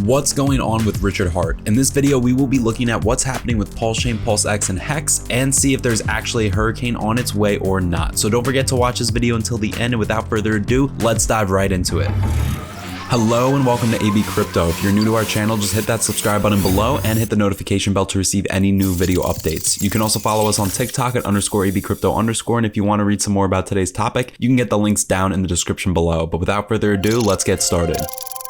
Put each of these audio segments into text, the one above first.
What's going on with Richard Heart? In this video, we will be looking at what's happening with PulseChain, PulseX, and Hex, and see if there's actually a hurricane on its way or not. So don't forget to watch this video until the end, and without further ado, let's dive right into it. Hello and welcome to ABCrypto. If you're new to our channel, just hit that subscribe button below and hit the notification bell to receive any new video updates. You can also follow us on TikTok at _ABCrypto_, and if you want to read some more about today's topic, you can get the links down in the description below. But without further ado, let's get started.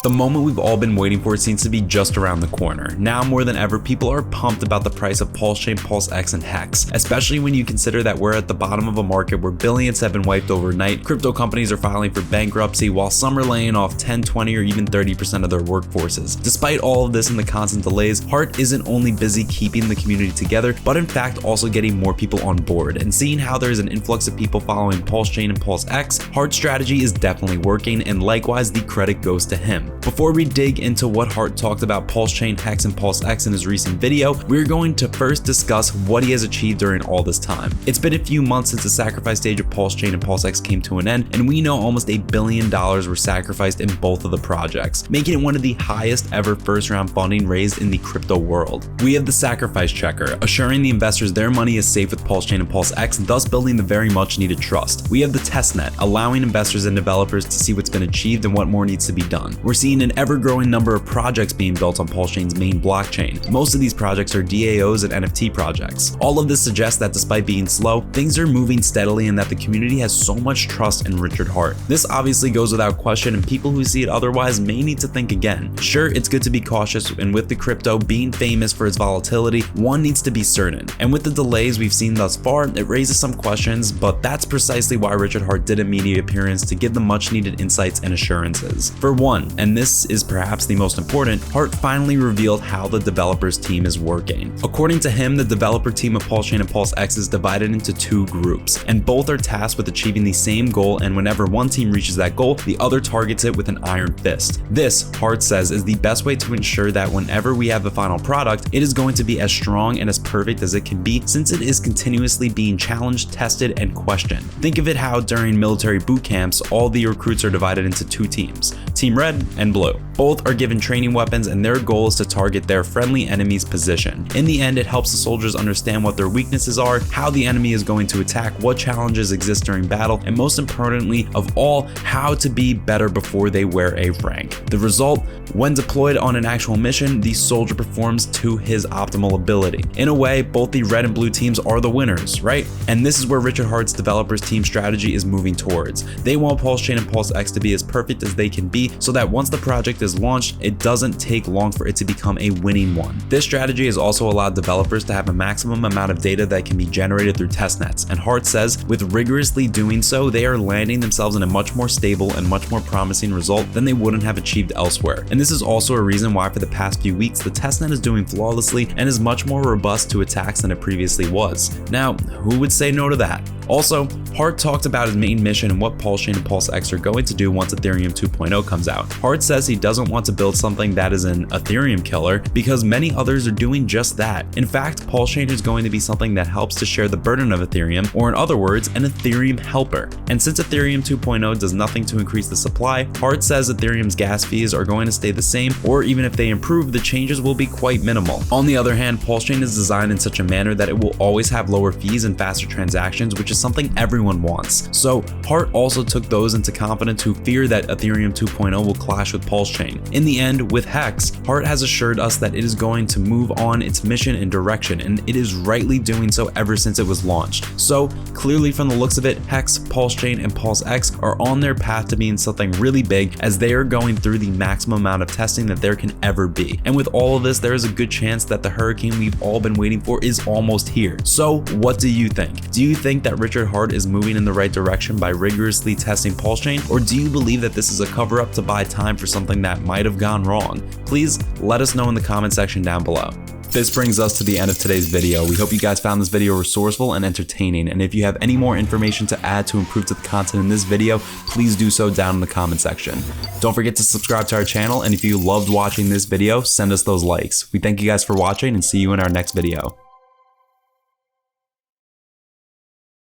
The moment we've all been waiting for seems to be just around the corner. Now more than ever, people are pumped about the price of PulseChain, PulseX, and Hex, especially when you consider that we're at the bottom of a market where billions have been wiped overnight. Crypto companies are filing for bankruptcy while some are laying off 10, 20, or even 30% of their workforces. Despite all of this and the constant delays, Heart isn't only busy keeping the community together, but in fact also getting more people on board. And seeing how there's an influx of people following PulseChain and PulseX, Heart's strategy is definitely working, and likewise the credit goes to him. Before we dig into what Heart talked about PulseChain, Hex, and PulseX in his recent video, we're going to first discuss what he has achieved during all this time. It's been a few months since the sacrifice stage of PulseChain and PulseX came to an end, and we know almost $1 billion were sacrificed in both of the projects, making it one of the highest ever first round funding raised in the crypto world. We have the sacrifice checker, assuring the investors their money is safe with PulseChain and PulseX, thus building the very much needed trust. We have the testnet, allowing investors and developers to see what's been achieved and what more needs to be done. We're seeing an ever-growing number of projects being built on PulseChain's main blockchain. Most of these projects are DAOs and NFT projects. All of this suggests that despite being slow, things are moving steadily and that the community has so much trust in Richard Heart. This obviously goes without question, and people who see it otherwise may need to think again. Sure, it's good to be cautious, and with the crypto being famous for its volatility, one needs to be certain. And with the delays we've seen thus far, it raises some questions, but that's precisely why Richard Heart did a media appearance to give the much needed insights and assurances. For one, and this is perhaps the most important, Heart finally revealed how the developers team is working. According to him, the developer team of PulseChain and PulseX is divided into two groups, and both are tasked with achieving the same goal, and whenever one team reaches that goal, the other targets it with an iron fist. This, Heart says, is the best way to ensure that whenever we have the final product, it is going to be as strong and as perfect as it can be, since it is continuously being challenged, tested, and questioned. Think of it how during military boot camps, all the recruits are divided into two teams, Team Red and Blue. Both are given training weapons, and their goal is to target their friendly enemy's position. In the end, it helps the soldiers understand what their weaknesses are, how the enemy is going to attack, what challenges exist during battle, and most importantly of all, how to be better before they wear a rank. The result, when deployed on an actual mission, the soldier performs to his optimal ability. In a way, both the red and blue teams are the winners, right? And this is where Richard Heart's developers team strategy is moving towards. They want PulseChain and PulseX to be as perfect as they can be, so that once the project is launched, it doesn't take long for it to become a winning one. This strategy has also allowed developers to have a maximum amount of data that can be generated through testnets, and Heart says with rigorously doing so, they are landing themselves in a much more stable and much more promising result than they wouldn't have achieved elsewhere. And this is also a reason why for the past few weeks, the testnet is doing flawlessly and is much more robust to attacks than it previously was. Now, who would say no to that? Also, Heart talked about his main mission and what PulseChain and PulseX are going to do once Ethereum 2.0 comes out. Heart says he doesn't want to build something that is an Ethereum killer because many others are doing just that. In fact, PulseChain is going to be something that helps to share the burden of Ethereum, or in other words, an Ethereum helper. And since Ethereum 2.0 does nothing to increase the supply, Heart says Ethereum's gas fees are going to stay the same, or even if they improve, the changes will be quite minimal. On the other hand, PulseChain is designed in such a manner that it will always have lower fees and faster transactions, which is something everyone wants. So Heart also took those into confidence who fear that Ethereum 2.0 will clash with PulseChain. In the end, with Hex, Heart has assured us that it is going to move on its mission and direction, and it is rightly doing so ever since it was launched. So clearly from the looks of it, Hex, PulseChain, and PulseX are on their path to being something really big, as they are going through the maximum amount of testing that there can ever be. And with all of this, there is a good chance that the hurricane we've all been waiting for is almost here. So what do you think? Do you think that Richard Heart is moving in the right direction by rigorously testing PulseChain, or do you believe that this is a cover-up to buy time for something that might have gone wrong? Please let us know in the comment section down below. This brings us to the end of today's video. We hope you guys found this video resourceful and entertaining, and if you have any more information to add to improve to the content in this video, please do so down in the comment section. Don't forget to subscribe to our channel, and if you loved watching this video, send us those likes. We thank you guys for watching and see you in our next video.